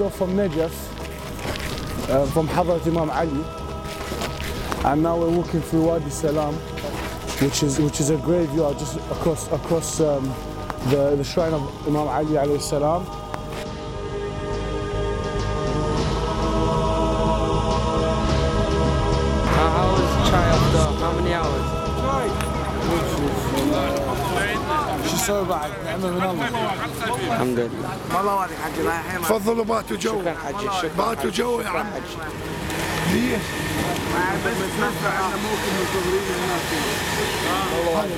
off from Najaf, from Hadrat Imam Ali, and now we're walking through Wadi Salam, which is a graveyard just across the shrine of Imam Ali alayhi salam. How was chai after how many hours? شو سوي بعد؟ نعمة من الله. الحمد لله. والله وادي حجي رايحين. تفضلوا باتوا جو. شكرا حجي شكرا. باتوا جو يا عم. ليش؟ بس نسمع احنا ممكن منتظرين الناس. والله وادي.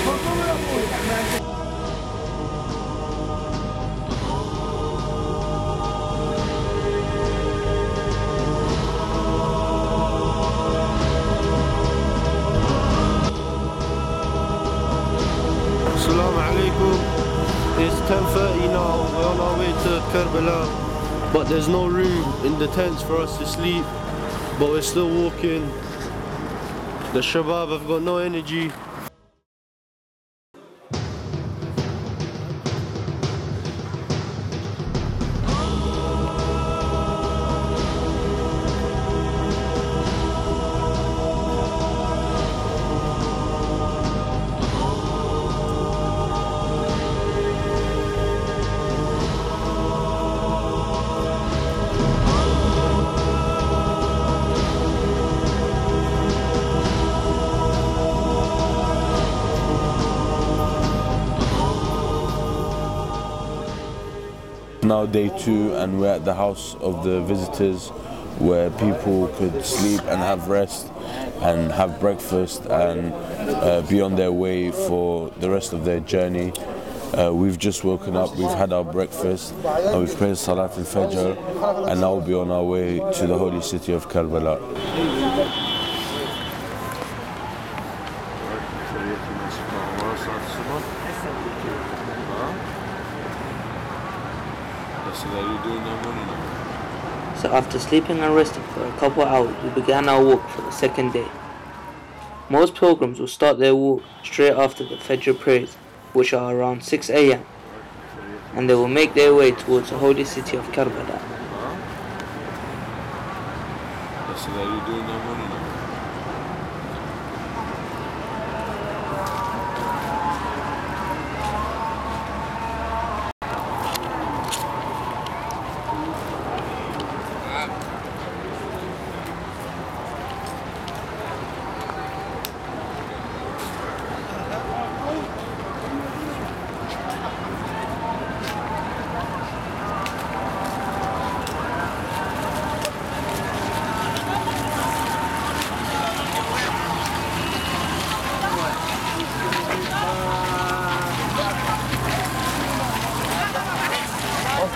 تفضلوا يا ابوي. Assalamu alaikum. It's 10:30 now. We're on our way to Karbala, but there's no room in the tents for us to sleep. But we're still walking. The shabab have got no energy. Now day 2 and we're at the house of the visitors where people could sleep and have rest and have breakfast and be on their way for the rest of their journey. We've just woken up, we've had our breakfast and we've prayed Salat al-Fajr and now we'll be on our way to the holy city of Karbala. So after sleeping and resting for a couple of hours, we began our walk for the second day. Most pilgrims will start their walk straight after the Fajr prayers, which are around 6 a.m. and they will make their way towards the holy city of Karbala.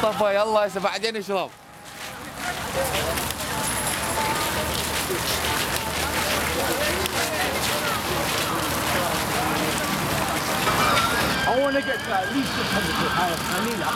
مصطفى يلا هسه بعدين اشرب. I want to get to at least 600 higher. I need a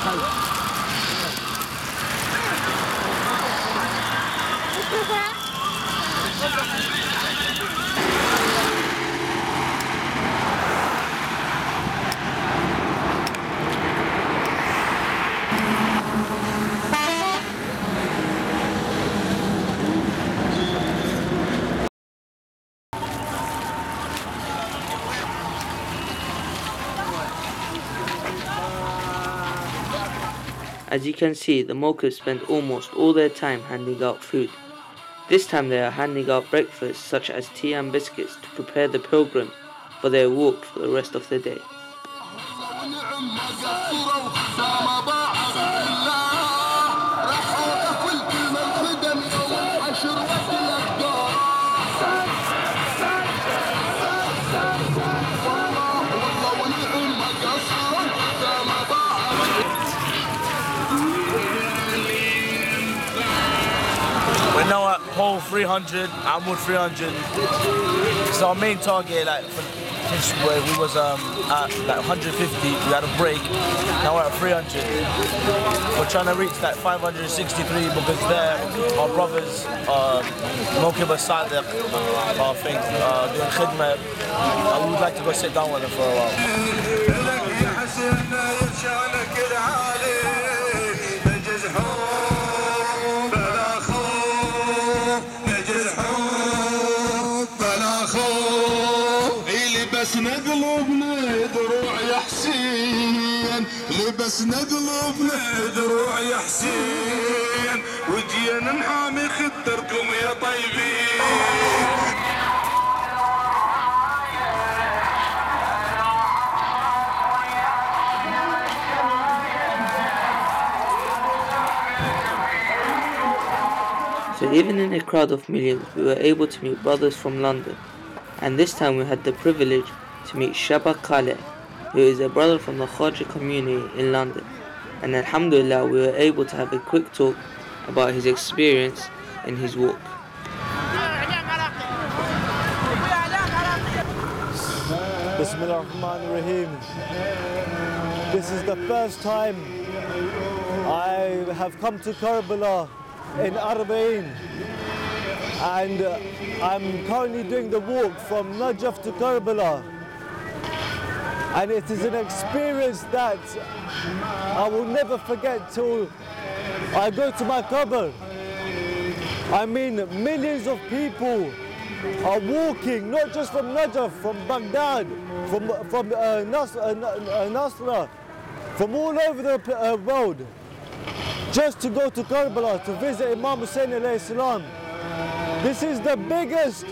As you can see, the Mokas spend almost all their time handing out food. This time they are handing out breakfast such as tea and biscuits to prepare the pilgrims for their walk for the rest of the day. We're now at hole 300, Amwood 300. It's our main target, like since we was at like 150, we had a break. Now we're at 300. We're trying to reach that 563 because there our brothers, Mokib Sadiq, doing khidmah. We would like to go sit down with them for a while. لبسنا قلوبنا دروع يا حسين لبسنا قلوبنا دروع يا حسين وجينا نحامي خطركم يا طيبين. So even in a crowd of millions, we were able to meet brothers from London, and this time we had the privilege to meet Shaba Khaleh, who is a brother from the Khaja community in London, and alhamdulillah we were able to have a quick talk about his experience in his walk. Bismillah ar-Rahman ar-Rahim. This is the first time I have come to Karbala in Al-Hoseine, and I'm currently doing the walk from Najaf to Karbala, and it is an experience that I will never forget till I go to my qabr. I mean, millions of people are walking, not just from Najaf, from Baghdad, from Nasra, from all over the world, just to go to Karbala to visit Imam Hoseine alayhi salam. This is the biggest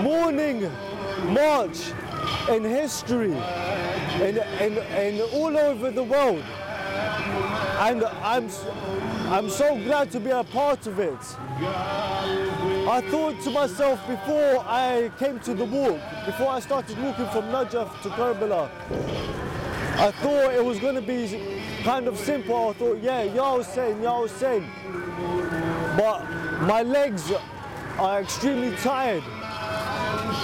mourning march in history, in all over the world, and I'm so glad to be a part of it. I thought to myself before I came to the walk, before I started walking from Najaf to Karbala, I thought it was going to be kind of simple. I thought, yeah, Ya Hoseine, Ya Hoseine. But my legs are extremely tired.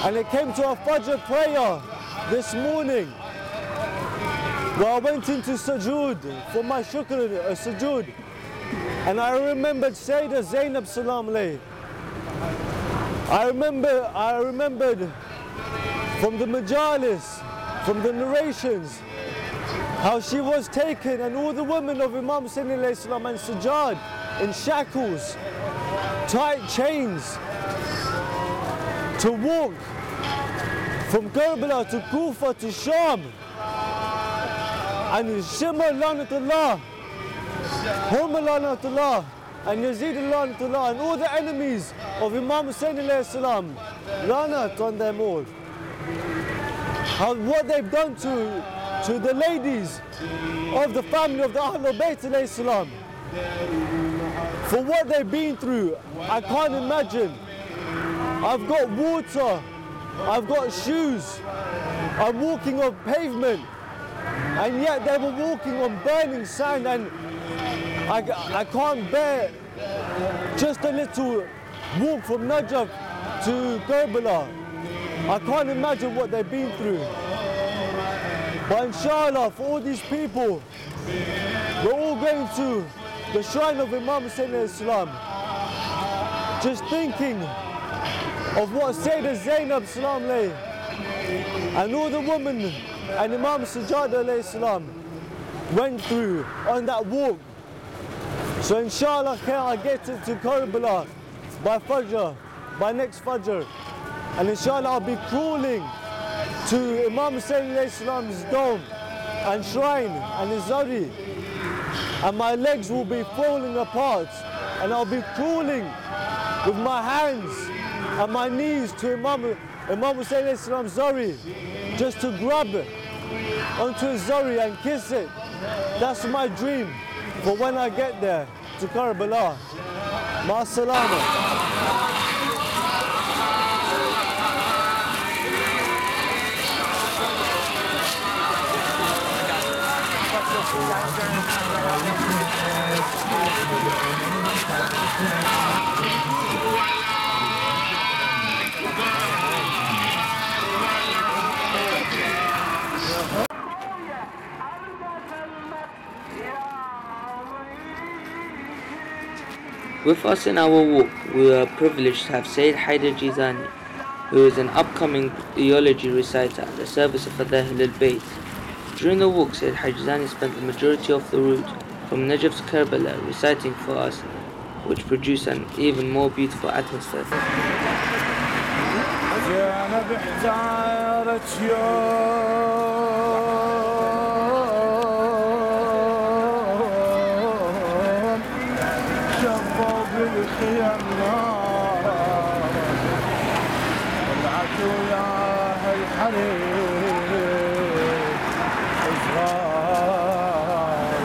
And it came to a Fajr prayer this morning, where I went into sujood for my shukr sujood. And I remembered Sayyidah Zainab salam alayhi. I remembered from the majalis, from the narrations, how she was taken and all the women of Imam Hoseine alayhi salam and Sajjad in shackles, tight chains, to walk from Karbala to Kufa to Sham, and Shimr Lanatullah, Hum Lanatullah, and Yazid Lanatullah, and all the enemies of Imam Hoseine alayhi salam, Lanat on them all. What they've done to the ladies of the family of the Ahlul Bayt alayhi salam, for what they've been through, I can't imagine. I've got water, I've got shoes, I'm walking on pavement, and yet they were walking on burning sand, and I can't bear just a little walk from Najaf to Karbala. I can't imagine what they've been through. But inshallah, for all these people, we're all going to the shrine of Imam Hoseine alayhi salam, just thinking of what Sayyidah Zainab salam alayhi, and all the women and Imam Sajjad alayhi salam went through on that walk. So inshallah I get to Karbala by Fajr, by next Fajr, and inshallah I'll be crawling to Imam Hoseine alayhi salam's dome and shrine and his zari, and my legs will be falling apart, and I'll be crawling with my hands and my knees to Imam Hoseine alayhi salam's zari, just to grab it onto his zari and kiss it. That's my dream for when I get there to Karbala. Ma salama. With us in our walk, we were privileged to have Sayyid Haider Jizani, who is an upcoming theology reciter at the service of Fadail al-Bayt. During the walk, Sayyid Hajizani spent the majority of the route from Najaf to Karbala reciting for us, which produced an even more beautiful atmosphere. زينب احتارت يوم شبوا بالخيام نار طلعت وياها الحريم صغار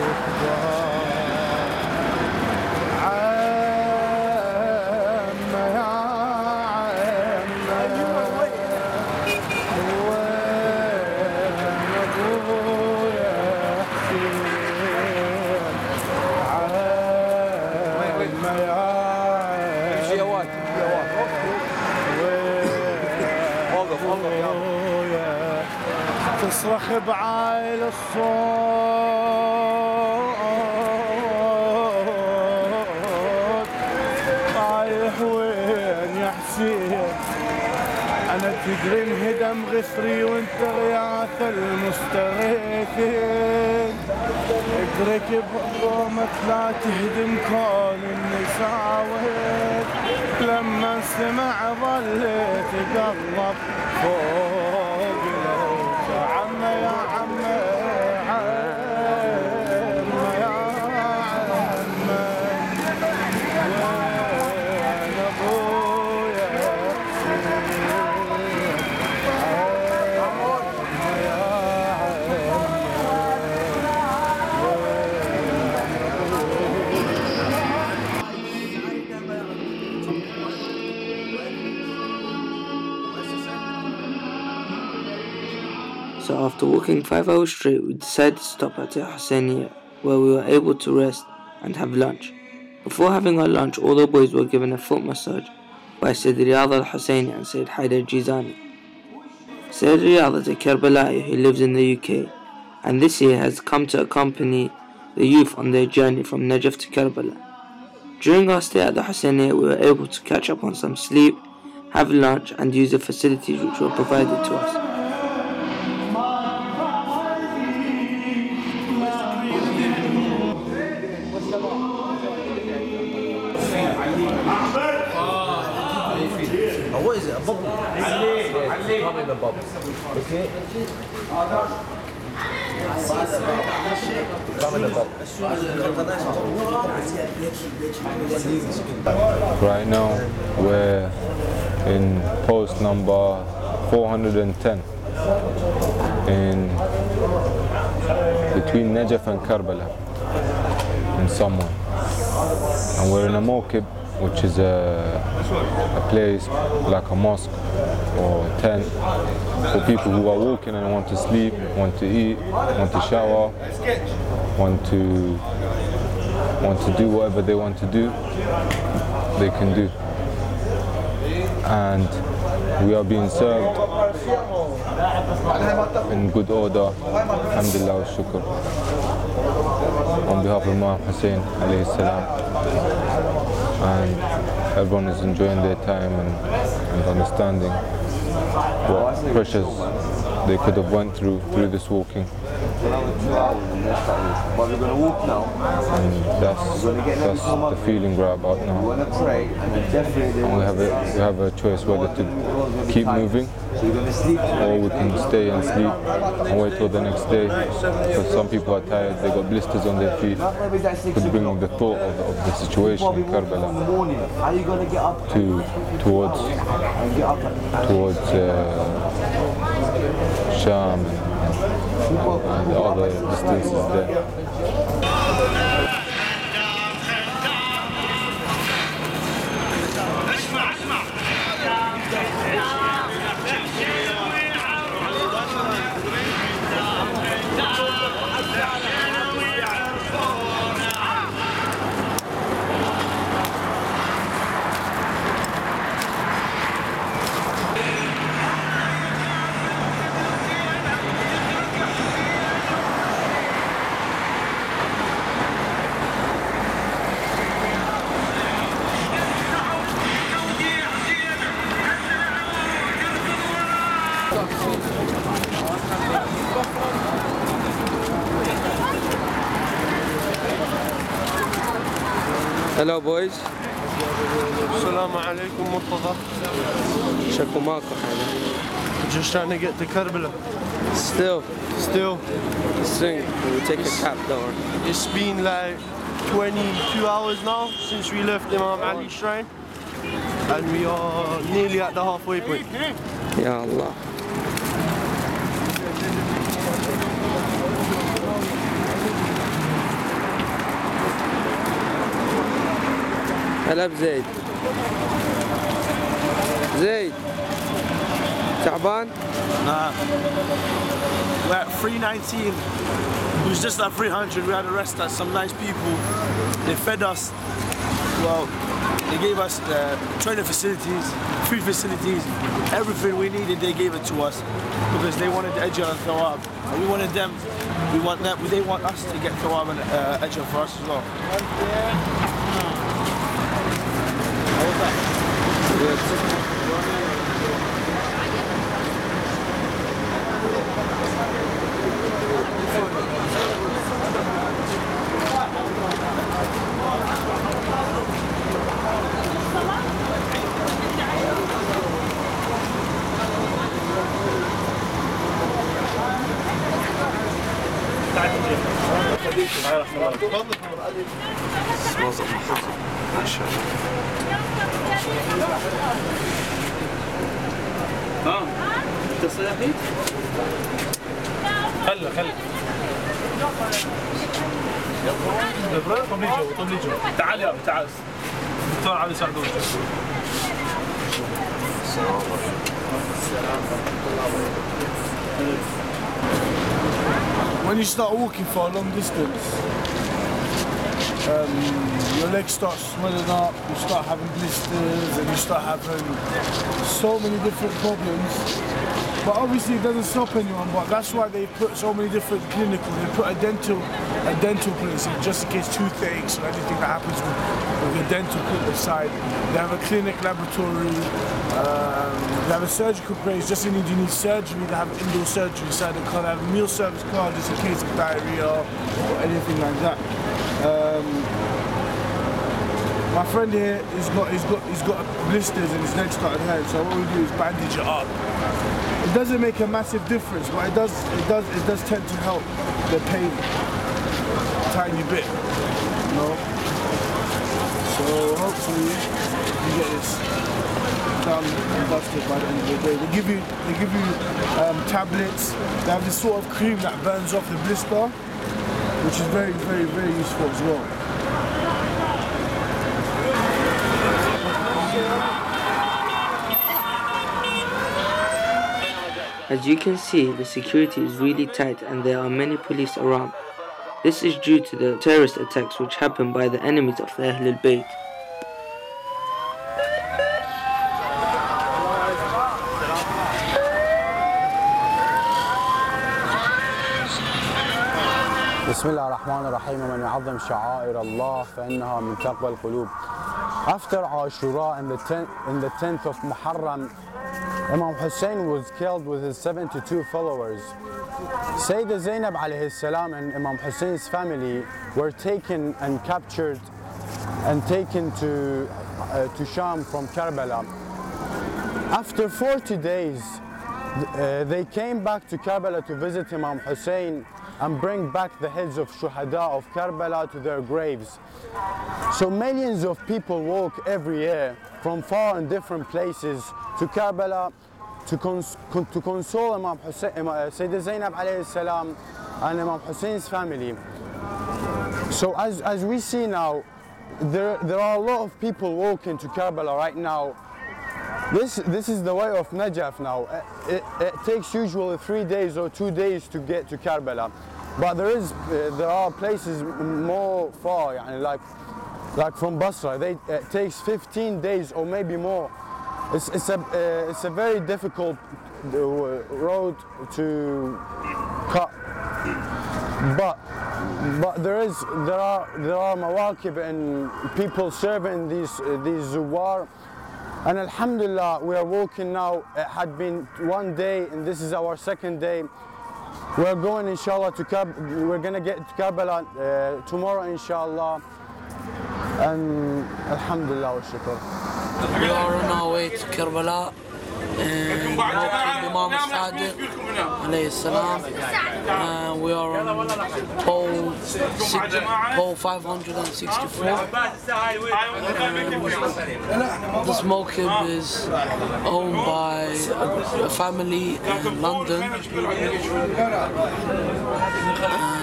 وكبار عم يا تصرخ بعايل الصوت طايح وين يا حسين انا تدري انهدم غسري وانت غياث المستغيثين ادرك بهضومك لا تهدم كون النساوين لما سمع ظليت قلب فوق لوت عم يا عم عم يا عم وين ابويا So after walking 5 hours straight, we decided to stop at Al-Hoseine, where we were able to rest and have lunch. Before having our lunch, all the boys were given a foot massage by Sayyid Riyadh Al-Hoseine and Sayyid Haider Jizani. Sayyid Riyadh is a Karbala'i who lives in the UK, and this year has come to accompany the youth on their journey from Najaf to Karbala. During our stay at the Hoseine, we were able to catch up on some sleep, have lunch, and use the facilities which were provided to us. What is it? A bubble? Come in a bubble. Okay? Come in a bubble. Right now we're in post number 410 in between Najaf and Karbala in Samwa, and we're in a mawkib, which is a place like a mosque or a tent for people who are walking and want to sleep, want to eat, want to shower, want to do whatever they want to do, they can do. And we are being served in good order, alhamdulillah wa shukr, on behalf of Imam Hussein alayhi salam. And everyone is enjoying their time and understanding what pressures they could have went through this walking. But we're going to walk now. And that's the feeling right about now. We're going to pray and then definitely... And we have a choice whether to keep moving or we can stay and sleep and wait till the next day. Because some people are tired, they got blisters on their feet. Could bring the thought of the situation in Karbala towards Sham and the other distances there. Hello boys. Assalamu alaikum Murtaza. شكو ماكو حاجة. Just trying to get to Karbala. Still. Soon we'll take a cab door. It's been like 22 hours now since we left Imam Ali's shrine. And we are nearly at the halfway point. Ya Allah. هلا بزيد. زيد تعبان؟ Nah. We're at 319. It was just at 300. We had a rest at some nice people. They fed us. Well, they gave us training facilities, food facilities, everything we needed. They gave it to us because they wanted the Ajr and Thawab. We wanted them. They want us to get Thawab and Ajr for us as well. انت صاحي؟ خلى طب لي جو تعال يا تعال دكتور علي سعدون. When you start walking for a long distance, your legs start swelling up, you start having blisters, and you start having so many different problems. But obviously it doesn't stop anyone, but that's why they put so many different clinics. They put a dental place in just in case toothaches or anything that happens with the dental clinic side. They have a clinic laboratory, they have a surgical place just in case you need surgery. They have indoor surgery side of the car. They have a meal service car just in case of diarrhea or anything like that. My friend here, he's got blisters and his leg started hurting. So what we do is bandage it up. It doesn't make a massive difference, but it does tend to help the pain a tiny bit, you know. So hopefully you get this done and dusted by the end of the day. They give you tablets. They have this sort of cream that burns off the blister, which is very, very, very useful as well. As you can see, the security is really tight and there are many police around. This is due to the terrorist attacks which happened by the enemies of the Ahlul Bayt. بسم الله الرحمن الرحيم ومن يعظم شعائر الله فإنها من تقوى القلوب. After Ashura in the 10th of Muharram, Imam Hussein was killed with his 72 followers. Sayyidah Zainab alayhi salam and Imam Hussein's family were taken and captured and taken to Sham from Karbala. After 40 days, they came back to Karbala to visit Imam Hussein and bring back the heads of Shuhada of Karbala to their graves. So millions of people walk every year from far and different places to Karbala to console Imam Hussein, Sayyidah Zainab alayhi salam and Imam Hussein's family. So as we see now, there are a lot of people walking to Karbala right now. This is the way of Najaf now. It takes usually 3 days or 2 days to get to Karbala, but there are places more far, like from Basra. It takes 15 days or maybe more. It's a very difficult road to cut, but there are mawaqib and people serving these zuwar. And alhamdulillah, we are walking now. It had been 1 day and this is our 2nd day. We're going inshallah we're gonna get to Karbala tomorrow inshallah. and alhamdulillah wa shukr. We are on our way to Karbala and Imam Sadiq alayhi salam. We are on pole 564. This mawqib is owned by a family in London.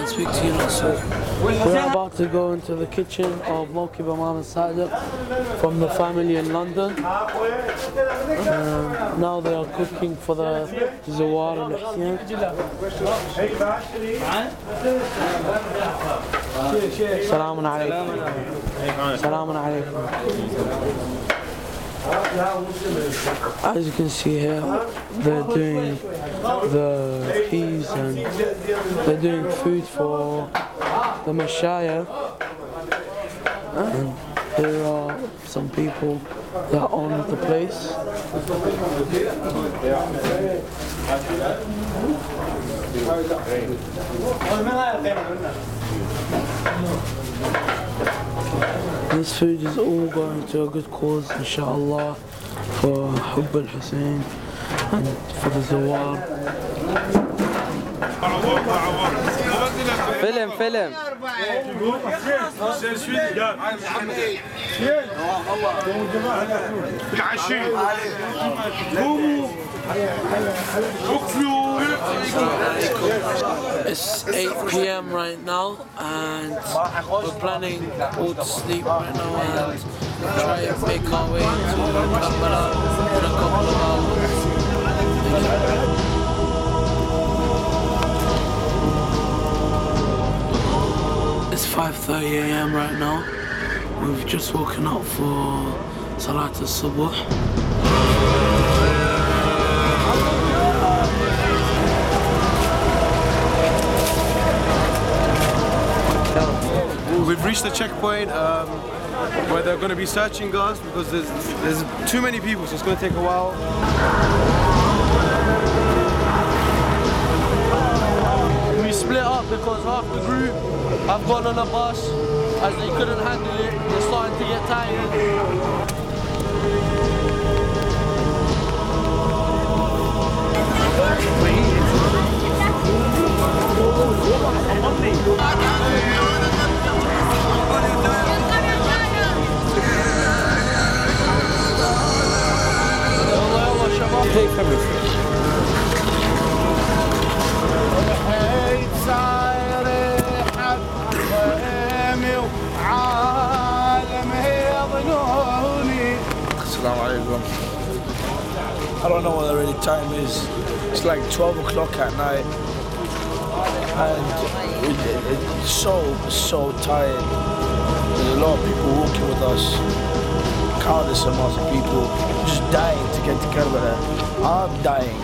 Speak to you now, sir. We're about to go into the kitchen of Mawqib Imam Sadiq from the family in London. Now they are cooking for the Zawar and Al-Hoseine. Salamun alaykum. Salamun alaykum. As you can see here, they're doing the peas and they're doing food for the mashayikh. And there are some people that own the place. This food is all going to a good cause, inshallah, for Hubb Al-Hoseine and for the Zawar. فيلم It's 8 p.m. right now and we're planning all to sleep right now and try and make our way to Karbala in a couple of hours. It's 5:30 a.m. right now. We've just woken up for Salat al-Subuh. We've reached the checkpoint where they're going to be searching us because there's too many people, so it's going to take a while. We split up because half the group have gone on a bus as they couldn't handle it. They're starting to get tired. Take everything. Assalamu alaikum. I don't know what the really time is. It's like 12 o'clock at night. And it's so tired. There's a lot of people walking with us. Countless amounts of people just dying to get to Karbala. I'm dying.